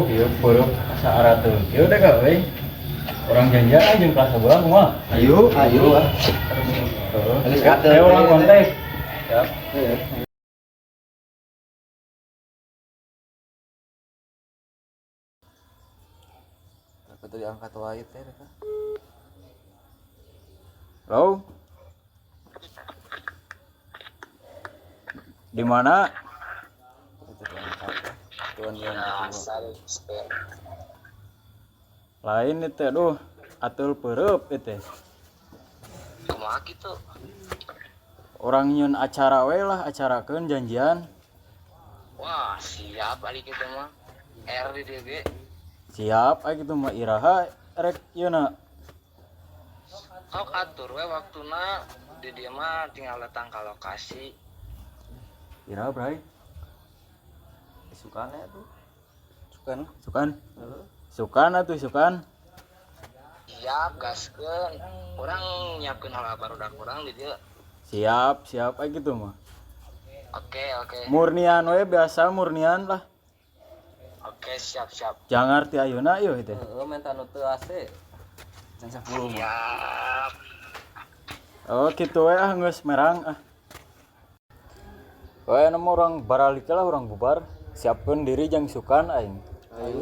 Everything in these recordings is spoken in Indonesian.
Iya, baru saara tuh. Ya udah kak, weh. Orang janjian aja kelas sebelah mah. Ayo. Ayo orang kontak. Ya. Betul diangkat wae teh Kak. Halo. Di mana? Tuan yang Lain itu, aduh, atul pereup itu. Kumaha gitu? Orang nyun acara we lah, acarakeun janjian. Wah, siap ari kitu mah. R di dieu ge. Siap aya kitu mah iraha rek yeuna. Sok atur we waktuna di dieu mah tinggal datang ka lokasi. Iraha bray. sukan ya tuh. Sukan. Sukan atuh sukan. Siap gaskeun. Urang nyiapkeun hal barudak urang di dieu. Siap aya kitu mah. Oke. Murnian we biasa murnian lah. Oke, siap. Jangan arti ayeuna yeuh teh. Heeh, menta nu teu AC. Can 10 mah. Siap. Oh kitu we geus merang ah. We nemu orang baralik lah orang bubar. Siapkeun diri jang sukan aing.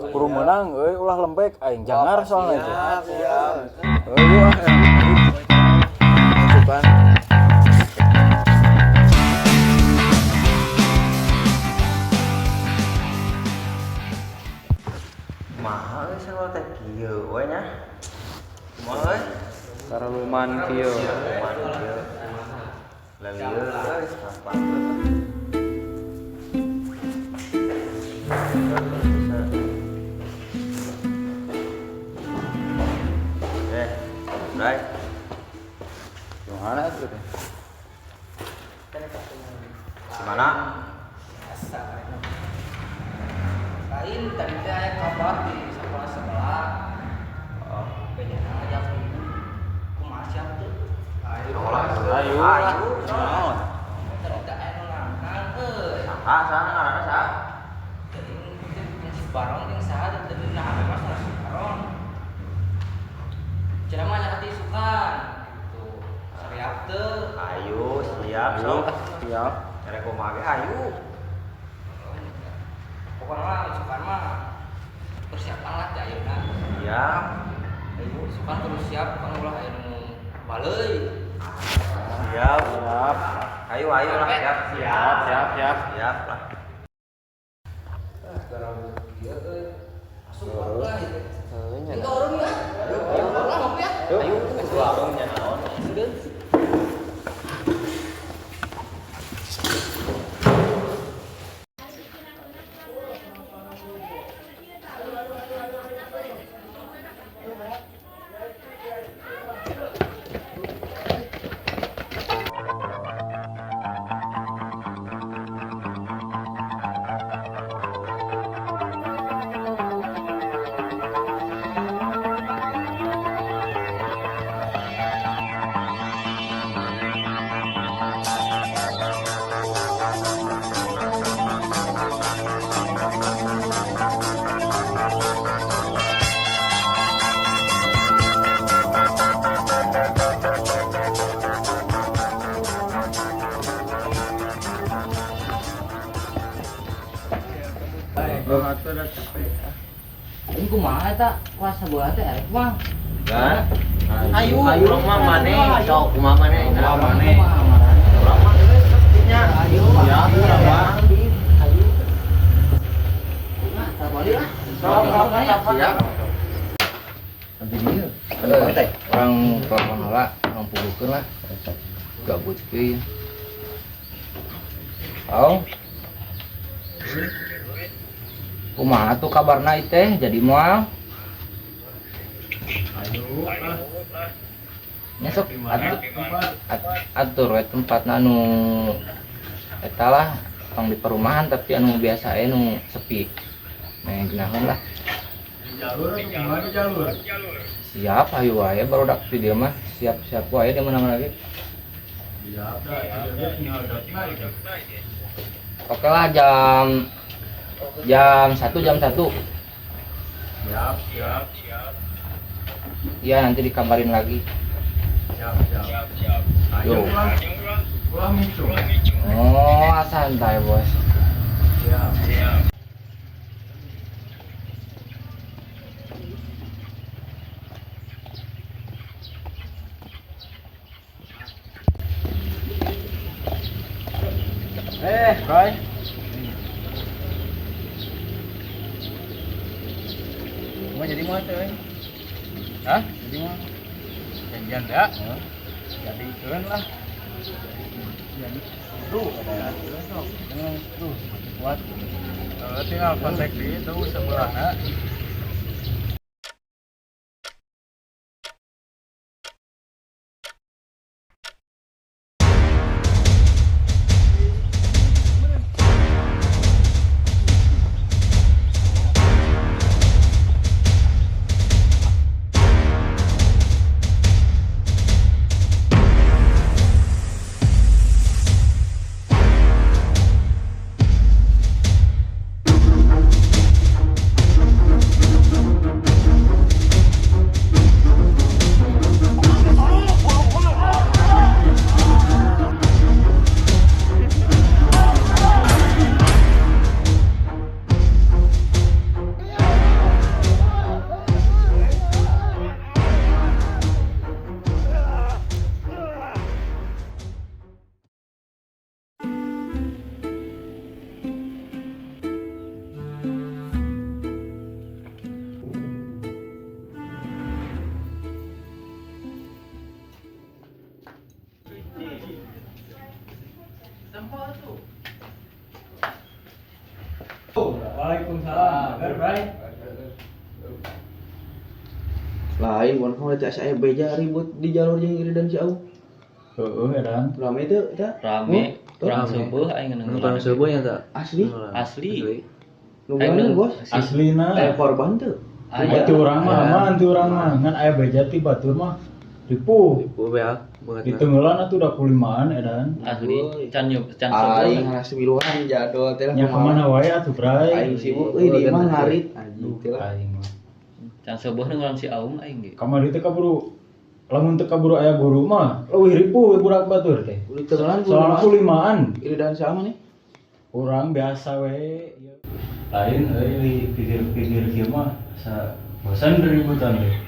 Kudu menang euy ulah lembek aing jangar soalnya itu. Siap. Euy ah. Sukan. Mahal salah teh kieu we nya. Kumaha we? Karaluman kieu. Lalieu geus sampah. Right. Gimana tuh teh? Gimana? Lain tadi teh aya kabar di sekolah. Oh, Kayaknya ngajak kumaha siap tuh. Ayo. naon? Tadi teh aya nu ngangkang euy. Saha ngaranna saha? Jadi si Barong jeung saha teh nah Mas si Barong. Cenah mah nya hati sukan gitu. Siap teu. Ayo, siap sok. Siap. Cara kumaha ge ayo. Pokoknya mah sukan mah persiapan lah di ayeuna. Siap. Ayo sukan kudu siap kan ulah aya nu baleui. Siap. Ayo lah siap. Siap lah. Masuk lah itu. Heunya. Itu orang ya. Ayo lah ngopi ya. Ayo geus warung nya naon. Ini kumaha eta kelas sebelah teh arek mah. Kan? Ayo. Urang mah maneh, sok kumaha maneh? Kumaha maneh? Urang mah geus sepertinya. Ayo. Ya, urang mah. Ayo. Nah, tabali lah. Siap. Nanti dia. Orang telepon heula, orang pulukeun lah. Gabut kieu. Kumaha tuh kabarna ieu teh jadi moal? Nya sok atur we tempatna anu eta lah tong di perumahan tapi anu biasa nu sepi. Meh geunaheun lah. Siap hayu wae barudak di dieu mah. Siap wae di mana-mana ge. Oke lah jam 1 jam 1. Siap. Iya nanti dikabarin lagi. Siap. Ayo. Oh, santai bos. Siap. Bray. Mau jadi mau teh? Hah? Jadi mau? Janjian ya? Jadi keren lah. Jadi tuh ada tuh buat tinggal kontak di itu sebelahnya. Waalaikumsalam. Bray. Lain mun heuh saya beja ribut di jalur jeung iri dan jauh. Heeh, edan. Rame teu eta? Rame, kurang seueuh aing ngeunang. Kurang seueuh nya tah. Asli. Nu bener bos. Aslina. Korban teu. Batu urang mah, ngan aya beja ti batur mah. Ripuh. Beal. Di tenggelan atuh 25-an edan. Asli can Aing ngaras miluan jadol teh Nya kemana wae atuh Bray. Aing sibuk euy di imah ngarit anjing teh lah. Aing mah. can seueuh urang si Aum aing ge. Kamari teh kaburu lamun teu kaburu aya guru mah leuwih ripuh budak batur teh. Di tenggelan Soalna 25-an. iri dan sama nih. Urang biasa we. Lain euy pikir-pikir kieu mah sa bosan ributan teh.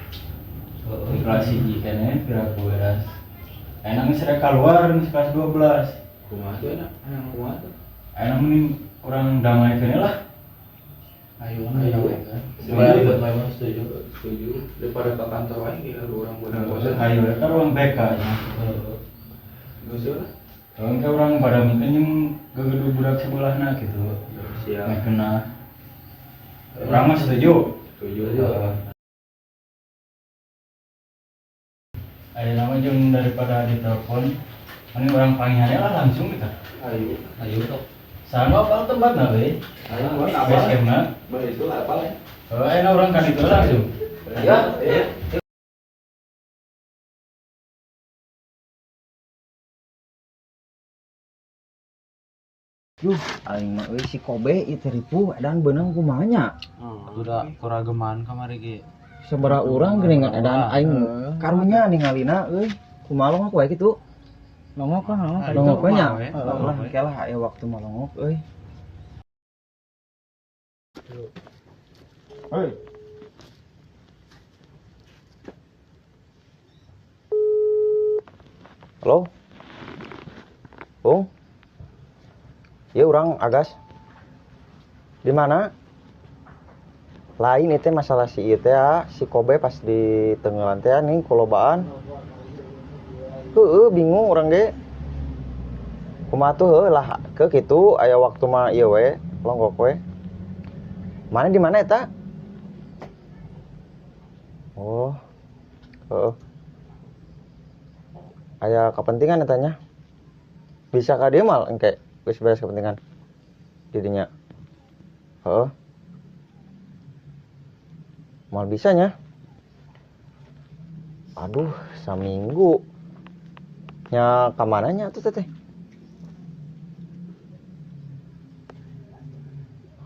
Kelas 1 keneh piraku beres. Enak geus rek kaluar geus kelas 12. Kumaha tuh enak? Kumaha tuh? Enak mending urang damai keneh lah. Ayo kan. Sebenarnya buat main setuju. Daripada ke kantor wae ge urang bener bosan. Hayu eta ruang BK nya. Geus lah. Kalau ke urang pada mungkin yang gegedu budak sebelahna gitu. Siap. Nah, kena. Urang mah setuju. Setuju. Ada nama jeung daripada ditelepon, mending orang panggilannya lah langsung kita. Ayo sok. Sama apa tempatna we? Ayo buat Base apa? camp-na. Bah itu apa ya? Enak orang kan itu langsung. Ya. Aing mah euy si Kobe ieu teh ripuh edan beunang kumaha nya? Udah kurageman kamari ge. Sabaraha urang geuningan edan aing karunya ningalina euy. Kumaha longok wae kitu? Longok lah, longok we nya. Ulah engke lah aya waktu malongok euy. Hei. Halo? Bung? Iya urang Agas. Di mana? Lain itu masalah si ieu teh si Kobe pas di tenggelan teh nih kulobaan. Bingung urang ge. Kumaha tuh lah ke kitu aya waktu mah ieu we longgok we. Mana di mana eta? Oh. Heeh. Aya kepentingan etanya. Bisa ka dieu mal engke geus beres kepentingan. Didinya. Heeh. Mal bisanya. Aduh, saminggu. Nya ka mananya tuh teteh?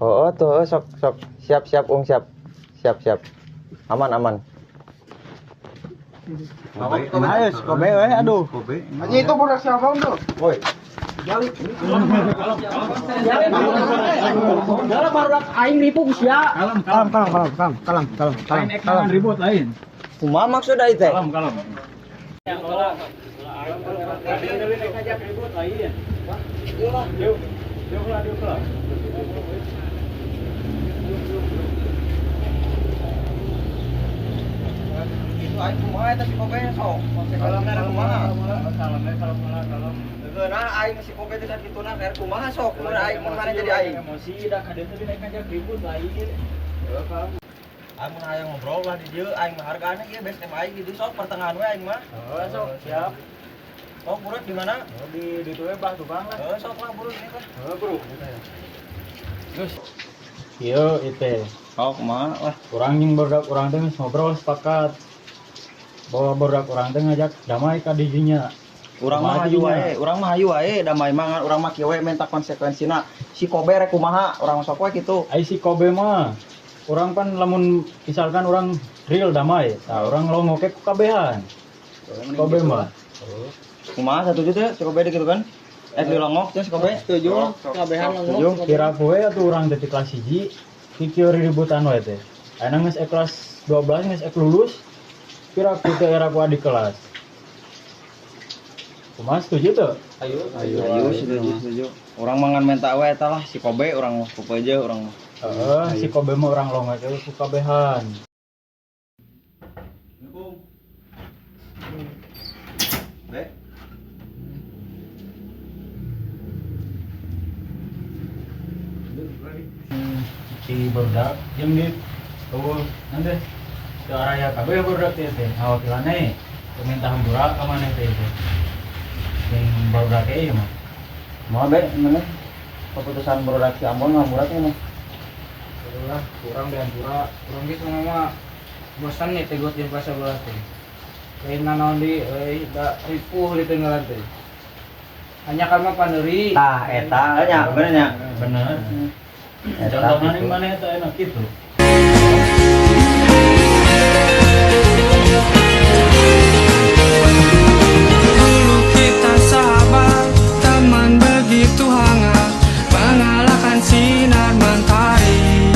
Oh, tuh sok sok siap Ung siap. Siap. Aman. Ayo, Kobe we aduh. Aja itu produk siapa tuh? Woi. Dalam baru aing ribut sia. Lain ekangan ribut lain. Kumaha maksud ai teh? Kalem. Ya, kalau ngajak ribut lain. Yuk. Itu aing kumaha eta si Kobe sok. Kalem kumaha? Kalem. Nah, aing si Kobe teh kituna keur kumaha sok. Mun aing mana jadi aing. Emosi dah kadang tadi naik ngajak ribut lain. Aing mun aya ngobrol lah di dieu aing mah hargana ge best time aing gitu sok pertengahan we aing mah. Sok, siap. Oh, buruk di mana? Di itu bah tukang lah. Sok lah buruk ini kan. Bro. Terus iya itu Oh, kumaha lah. kurang yang berdak kurang teh ngobrol sepakat bahwa berdak kurang teh ngajak damai ka didinya. Urang mah hayu wae, damai mangan urang mah kieu we minta konsekuensina. Si Kobe rek kumaha, urang sok we kitu. Ai si Kobe mah orang kan lamun misalkan orang real damai, nah orang lo ngokek kabehan. Kobe mah. Kumaha setuju teh si Kobe gitu kan? Di longok teh si Kobe. Setuju. Kabehan Setuju kira kowe atuh urang teh kelas 1 kieu ributan we teh. Aya geus kelas 12 geus lulus. Kira ku teh era ku di kelas. Kumaha setuju tuh? Ayo setuju. Urang mangan menta we eta lah si Kobe urang mah pupu aja urang mah. Si Kobe mah orang lo ngake ku kabehan. Be. Si berdak jeung di tuh nanti ke arah ya kabeh berdak teh awakilane pemerintah hampura ka maneh teh yang berdak ieu mah. Moal be mana? Keputusan berdak si Ambon ngamurat mah. Lah, kurang di Ampura. Kurang gitu mah bosan nih tegot jeung pasar bola teh. Lain naon di da ripuh di tengah teh. Hanya karena paneri. Tah eta nya bener nya. Bener. Contohna ning maneh teh enak kitu. Dulu kita sahabat, teman begitu hangat, mengalahkan sinar mentari.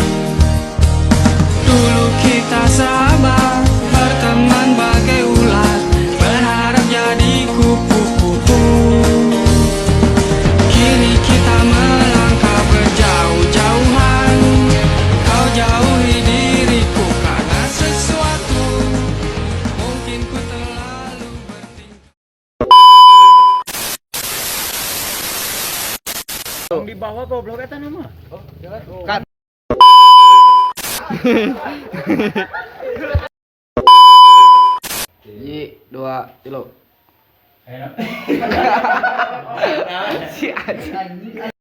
Dulu kita sahabat, berteman bagai ulat, berharap jadi kupu-kupu. Kini kita melangkah berjauh-jauhan, kau jauhi diriku karena sesuatu. Mungkin ku terlalu bertingkah. Di bawah goblok eta nama. Ji, 2 kilo. Enak. Si anjing.